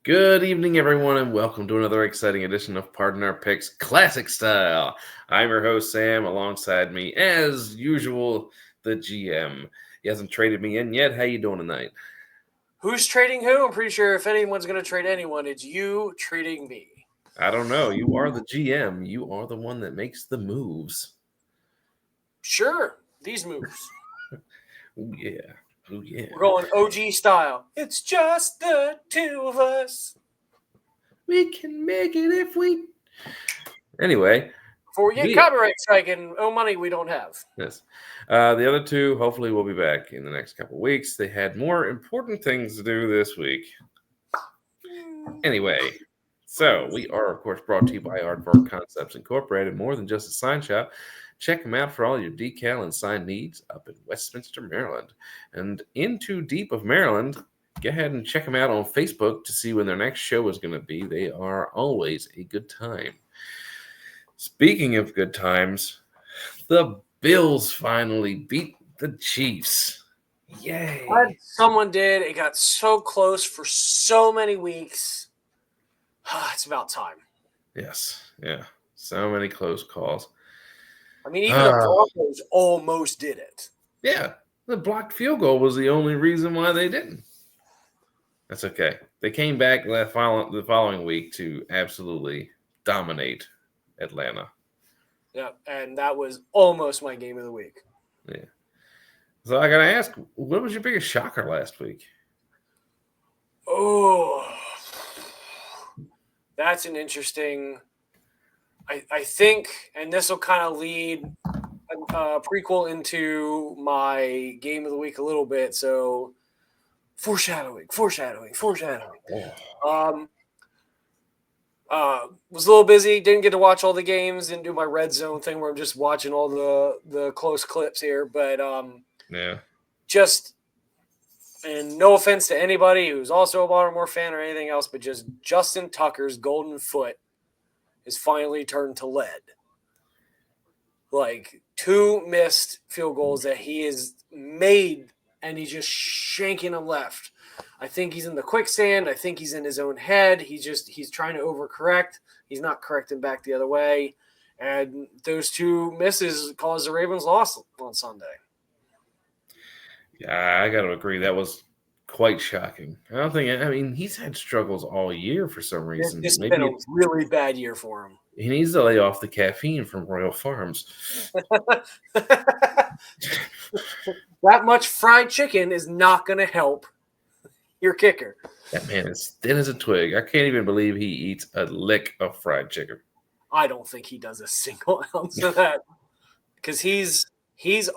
Good evening, everyone, and welcome to another exciting edition of Pardon Our Picks Classic Style. I'm your host, Sam. Alongside me, as usual, the GM. He hasn't traded me in yet. How you doing tonight? Who's trading who? I'm pretty sure if anyone's going to trade anyone, it's you trading me. I don't know. You are the GM. You are the one that makes the moves. Sure, these moves. Oh yeah. Oh yeah. We're going OG style. It's just the two of us. We can make it if we. Anyway, Before we get we copyright strike and money we don't have. yes. The other two hopefully will be back in the next couple weeks. They had more important things to do this week. Anyway, so we are, of course, brought to you by Aardvark Concepts Incorporated, more than just a sign shop. Check them out for all your decal and sign needs up in Westminster, Maryland. And in too deep of Maryland, go ahead and check them out on Facebook to see when their next show is going to be. They are always a good time. Speaking of good times, the Bills finally beat the Chiefs. Yay. Someone did. It got so close for so many weeks. It's about time. Yes. Yeah. So many close calls. I mean, even the Broncos almost did it. Yeah. The blocked field goal was the only reason why they didn't. That's okay. They came back the following week to absolutely dominate Atlanta. Yeah, and that was almost my game of the week. Yeah. So I got to ask, what was your biggest shocker last week? Oh, that's an interesting. I think, and this will kind of lead a prequel into my game of the week a little bit. So, foreshadowing. Oh. Was a little busy. Didn't get to watch all the games. Didn't do my red zone thing where I'm just watching all the close clips here. But Yeah. just. And no offense to anybody who's also a Baltimore fan or anything else, but just Justin Tucker's golden foot is finally turned to lead. Like 2 missed field goals that he has made, and he's just shanking them left. I think he's in the quicksand. I think he's in his own head. He's trying to overcorrect. He's not correcting back the other way. And those 2 misses caused the Ravens loss on Sunday. Yeah, I got to agree. That was quite shocking. I mean, he's had struggles all year for some reason. This has been a really bad year for him. He needs to lay off the caffeine from Royal Farms. That much fried chicken is not going to help your kicker. That man is thin as a twig. I can't even believe he eats a lick of fried chicken. I don't think he does a single ounce of that because he's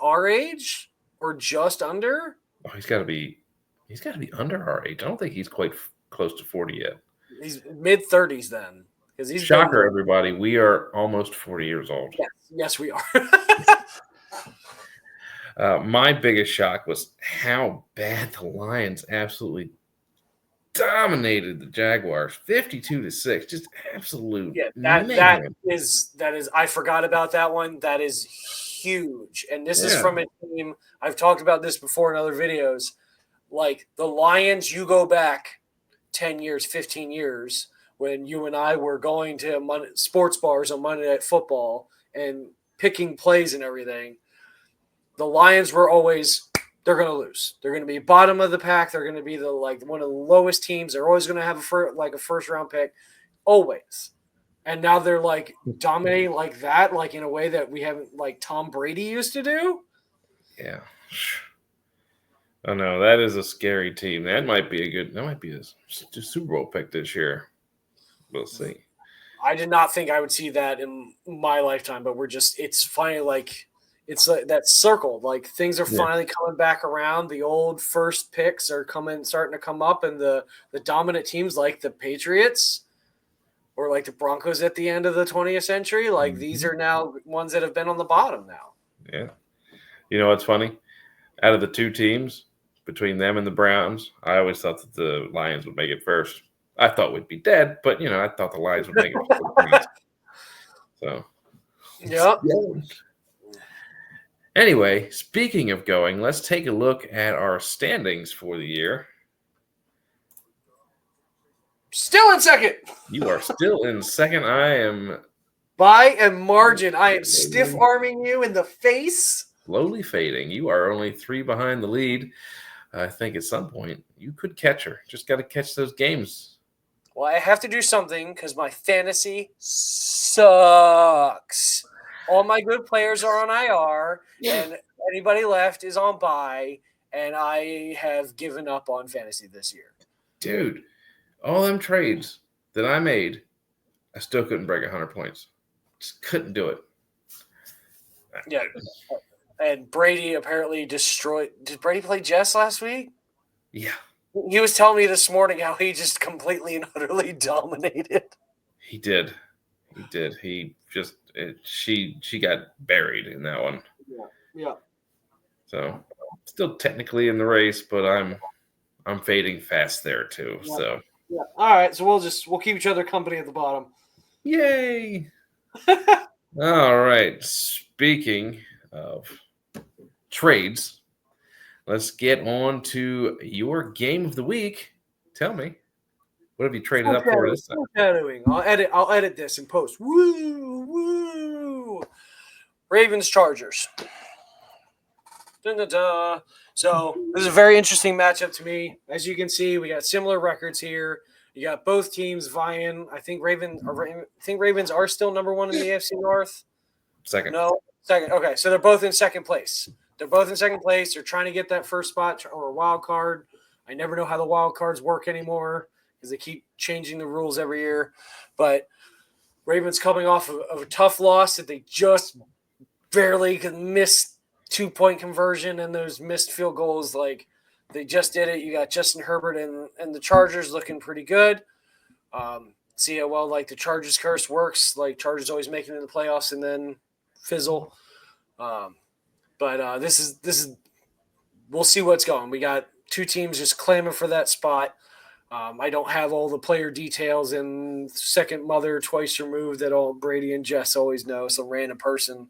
our age or just under. Oh, he's got to be under our age. I don't think he's quite close to 40 yet. He's mid-30s then. He's Shocker, everybody. We are almost 40 years old. Yes, we are. My biggest shock was how bad the Lions absolutely dominated the Jaguars, 52-6. Just absolute. Yeah, that is. I forgot about that one. That is huge, and this is from a team. I've talked about this before in other videos. Like the Lions, you go back 10 years, 15 years when you and I were going to sports bars on Monday Night Football and picking plays and everything. The Lions were always, they're going to lose. They're going to be bottom of the pack. They're going to be one of the lowest teams. They're always going to have a first round pick, always. And now they're like dominating like that, like in a way that we haven't, like Tom Brady used to do. Yeah. Oh no, that is a scary team. That might be a Super Bowl pick this year. We'll see. I did not think I would see that in my lifetime, but it's finally it's like that circle. Like things are finally coming back around. The old first picks are starting to come up, and the dominant teams like the Patriots or like the Broncos at the end of the 20th century, like these are now ones that have been on the bottom now. Yeah. You know what's funny? Out of the 2 teams, between them and the Browns, I always thought that the Lions would make it first. I thought we'd be dead, but I thought the Lions would make it. So, yeah. Anyway, speaking of going, let's take a look at our standings for the year. Still in second. You are still in second. I am By a margin. I am stiff arming you in the face. slowly fading. You are only 3 behind the lead. I think at some point you could catch her. Just got to catch those games. Well, I have to do something because my fantasy sucks. All my good players are on IR, and anybody left is on bye, and I have given up on fantasy this year. Dude, all them trades that I made, I still couldn't break 100 points. Just couldn't do it. Yeah. And Brady apparently destroyed. Did Brady play Jess last week? Yeah. He was telling me this morning how he just completely and utterly dominated. He did. He just she got buried in that one. Yeah. So still technically in the race, but I'm fading fast there too. Yeah. So yeah. All right. So we'll keep each other company at the bottom. Yay! All right. Speaking of trades, let's get on to your game of the week. Tell me, what have you traded up for this time? Foreshadowing. I'll edit this and post. Woo! Ravens Chargers. Dun, dun, dun. So this is a very interesting matchup to me. As you can see, we got similar records here. You got both teams vying. I think Ravens are still number one in the AFC North. Second. No, second. Okay, so they're both in second place. They're trying to get that first spot or a wild card. I never know how the wild cards work anymore because they keep changing the rules every year. But Ravens coming off of a tough loss that they just barely could miss 2-point conversion and those missed field goals. Like they just did it. You got Justin Herbert and the Chargers looking pretty good. See how well like the Chargers curse works. Like Chargers always making it in the playoffs and then fizzle. But this is we'll see what's going. We got two teams just clamoring for that spot. I don't have all the player details and second mother twice removed that all Brady and Jess always know. Some random person.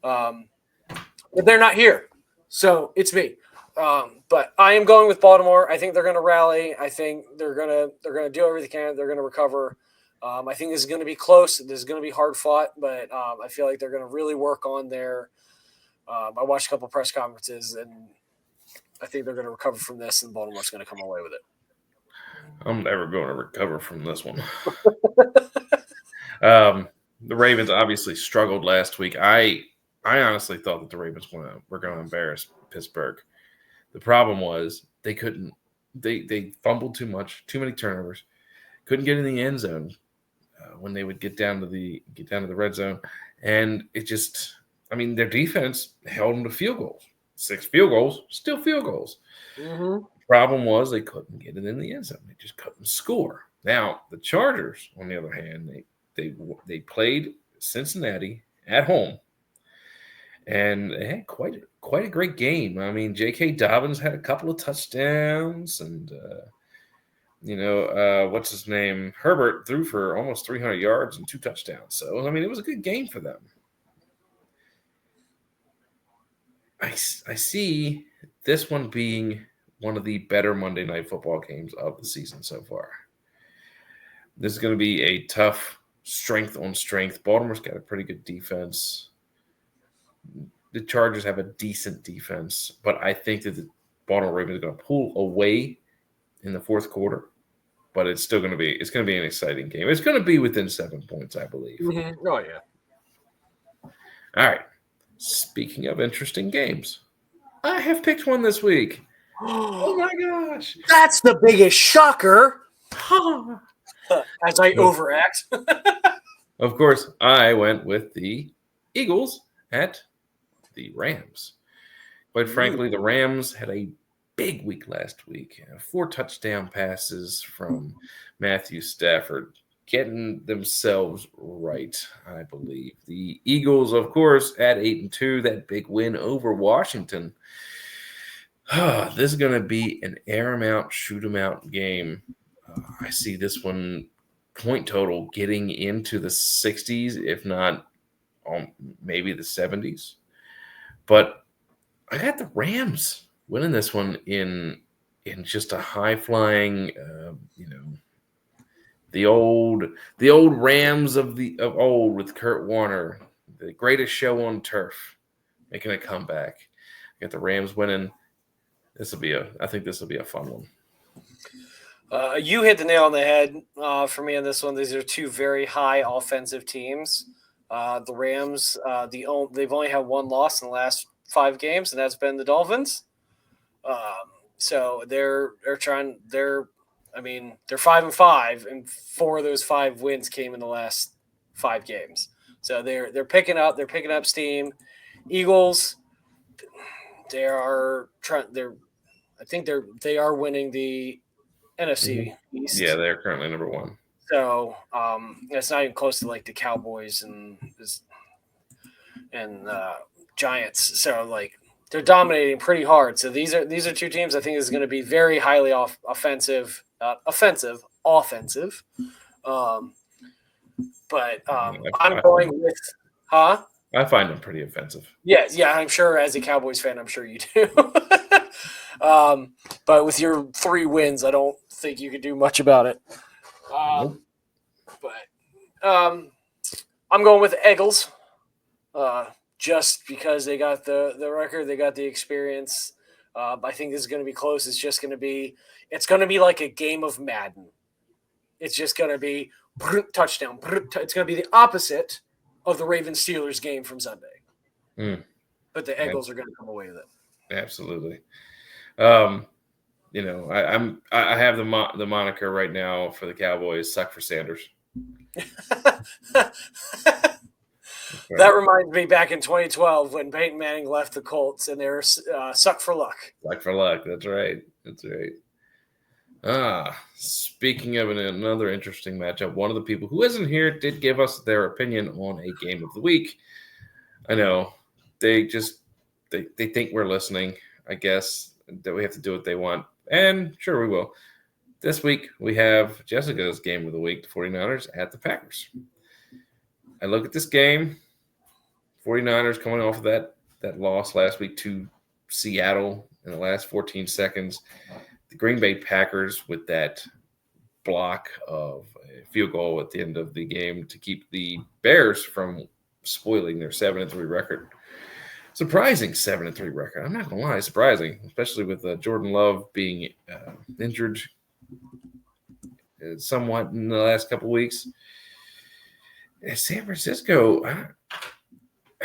But they're not here. So it's me. But I am going with Baltimore. I think they're going to rally. I think they're going to do everything they can. They're going to recover. I think this is going to be close. This is going to be hard fought, but I feel like they're going to really work on their I watched a couple press conferences, and I think they're going to recover from this, and Baltimore's going to come away with it. I'm never going to recover from this one. The Ravens obviously struggled last week. I honestly thought that the Ravens were going to embarrass Pittsburgh. The problem was they couldn't. They fumbled too much, too many turnovers. Couldn't get in the end zone when they would get down to the red zone, and it just. I mean, their defense held them to field goals. 6 field goals, still field goals. Mm-hmm. The problem was they couldn't get it in the end zone. They just couldn't score. Now, the Chargers, on the other hand, they played Cincinnati at home, and they had quite a great game. I mean, J.K. Dobbins had a couple of touchdowns, and what's his name? Herbert threw for almost 300 yards and 2 touchdowns. So, I mean, it was a good game for them. I see this one being one of the better Monday Night Football games of the season so far. This is going to be a tough strength on strength. Baltimore's got a pretty good defense. The Chargers have a decent defense, but I think that the Baltimore Ravens are going to pull away in the fourth quarter. But it's still going to be an exciting game. It's going to be within 7 points, I believe. Mm-hmm. Oh yeah. All right. Speaking of interesting games, I have picked one this week. Oh my gosh. That's the biggest shocker. As I overact. Of course, I went with the Eagles at the Rams. Quite frankly, the Rams had a big week last week. 4 touchdown passes from Matthew Stafford, getting themselves right, I believe. The Eagles, of course, at 8-2, that big win over Washington. This is going to be an air 'em out, shoot 'em out game. I see this one point total getting into the 60s, if not maybe the 70s. But I got the Rams winning this one in just a high flying, The old Rams of old with Kurt Warner, the greatest show on turf, making a comeback. Get the Rams winning. I think this will be a fun one. You hit the nail on the head for me on this one. These are two very high offensive teams. The Rams, they've only had one loss in the last 5 games, and that's been the Dolphins. So they're 5-5, and 4 of those 5 wins came in the last 5 games. So they're picking up steam. Eagles, they are winning the NFC East. Yeah, they're currently number 1. So it's not even close to like the Cowboys and Giants. So like they're dominating pretty hard. So these are 2 teams I think is going to be very highly offensive. But I'm going with I find them pretty offensive. Yeah, I'm sure as a Cowboys fan, I'm sure you do. But with your 3 wins, I don't think you could do much about it. But I'm going with the Eagles, just because they got the record, they got the experience. I think this is going to be close. It's going to be like a game of Madden. It's just going to be touchdown. It's going to be the opposite of the Ravens-Steelers game from Sunday. But the Eagles are going to come away with it. Absolutely. I have the moniker right now for the Cowboys, suck for Sanders. That reminds me back in 2012 when Peyton Manning left the Colts and they were suck for luck. Suck for luck. That's right. Speaking of another interesting matchup, one of the people who isn't here did give us their opinion on a game of the week. I know they think we're listening, I guess, that we have to do what they want. And sure, we will. This week, we have Jessica's game of the week, the 49ers at the Packers. I look at this game, 49ers coming off of that loss last week to Seattle in the last 14 seconds. The Green Bay Packers with that block of a field goal at the end of the game to keep the Bears from spoiling their 7-3 record. Surprising 7-3 record. I'm not gonna lie, surprising, especially with Jordan Love being injured somewhat in the last couple of weeks. San Francisco, I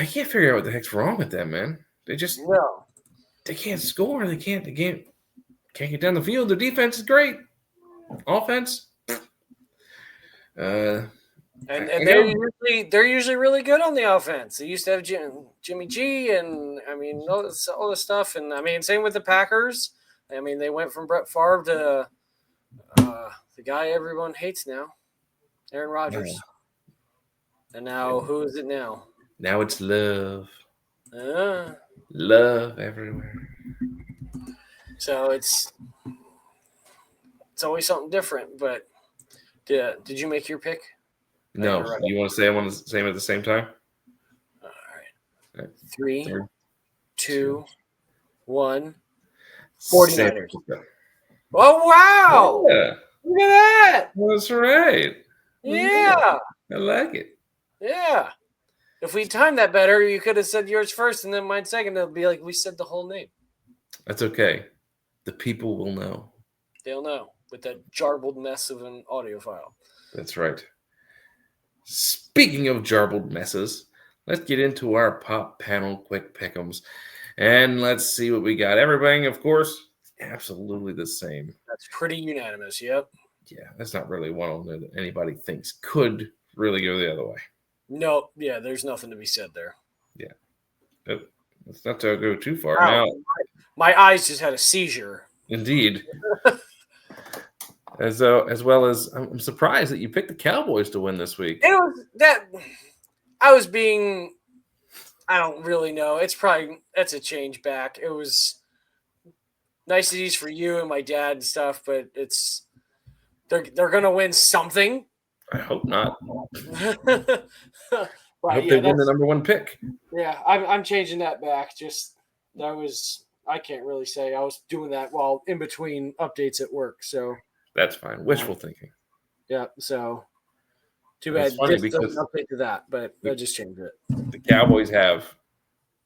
can't figure out what the heck's wrong with them, man. They can't score. They can't get down the field. Their defense is great. Offense, and they're usually really good on the offense. They used to have Jimmy G, and all this stuff. And same with the Packers. They went from Brett Favre to the guy everyone hates now, Aaron Rodgers. Yeah. And now, who is it now? Now it's Love. Love everywhere. So it's always something different. But did you make your pick? No. You want to say I want to say them at the same time? All right. 3, 2, 1. 49ers. Oh, wow. Yeah. Look at that. That's right. Yeah. I like it. Yeah. If we timed that better, you could have said yours first and then mine second. It'll be like we said the whole name. That's okay. The people will know. They'll know with that jarbled mess of an audio file. That's right. Speaking of jarbled messes, let's get into our pop panel quick pick'ems. And let's see what we got. Everything, of course, absolutely the same. That's pretty unanimous, yep. Yeah, that's not really one that anybody thinks could really go the other way. No, yeah, there's nothing to be said there. Yeah. Let's not go too far. Wow. Now, my eyes just had a seizure. Indeed. As well as I'm surprised that you picked the Cowboys to win this week. It was that I don't really know. That's a change back. It was niceties for you and my dad and stuff, but they're gonna win something. I hope not. I hope they win the number 1 pick. Yeah, I'm changing that back. I can't really say. I was doing that while in between updates at work, so that's fine. Wishful thinking. Yeah. So too And it's bad funny this doesn't because update to that, but that just changed it. the Cowboys have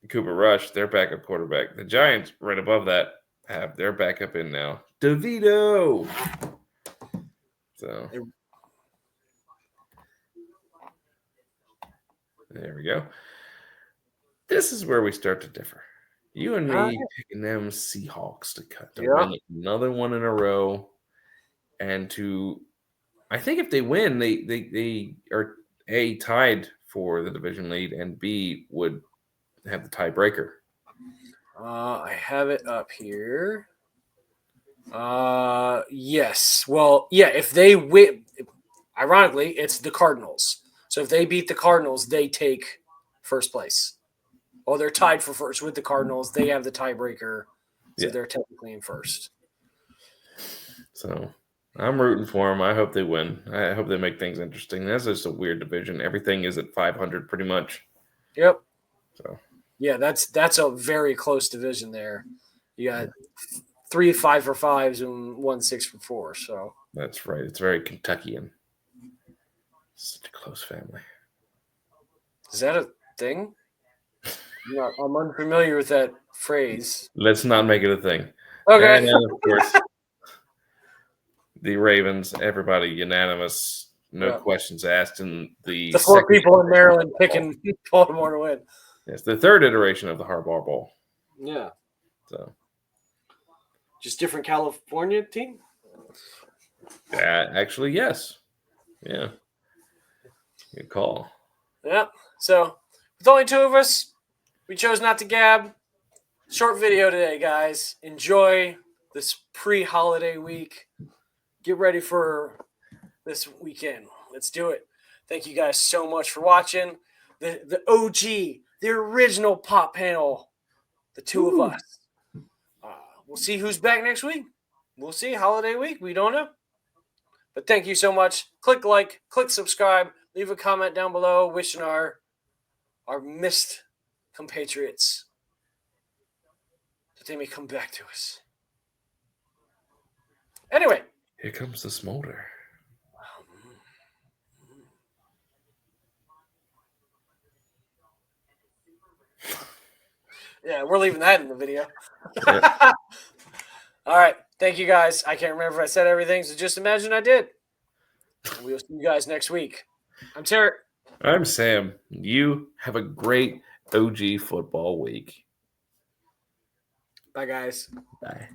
Cooper Rush, their backup quarterback. The Giants, right above that, have their backup in now, DeVito. So there we go. This is where we start to differ. You and me picking them Seahawks to win another one in a row, and I think if they win, they are A, tied for the division lead, and B, would have the tiebreaker. I have it up here. Yes. Well, yeah. If they win, ironically, it's the Cardinals. So if they beat the Cardinals, they take first place. Well, they're tied for first with the Cardinals. They have the tiebreaker, so they're technically in first. So I'm rooting for them. I hope they win. I hope they make things interesting. That's just a weird division. Everything is at 500 pretty much. Yep. So yeah, that's a very close division there. You got 3 5-for-5s and 1 6-for-4. So that's right. It's very Kentuckian. Such a close family. Is that a thing? I'm unfamiliar with that phrase. Let's not make it a thing. Okay. And of course, the Ravens, everybody unanimous, no questions asked. And the 4 people in Maryland picking Baltimore to win. Yes, the third iteration of the Harbaugh Bowl. Yeah. So just different California team? Actually, yes. Yeah. Good call. Yeah. So, with only 2 of us, we chose not to gab. Short video today, guys. Enjoy this pre-holiday week. Get ready for this weekend. Let's do it. Thank you guys so much for watching. The OG, the original pop panel, the 2 of us. We'll see who's back next week. We'll see. Holiday week. We don't know. But thank you so much. Click like, click subscribe, leave a comment down below wishing our missed compatriots that they may come back to us. Anyway. Here comes the smolder. Yeah, we're leaving that in the video. Yeah. All right. Thank you, guys. I can't remember if I said everything, so just imagine I did. We'll see you guys next week. I'm Tarek. I'm Sam. You have a great OG football week. Bye, guys. Bye.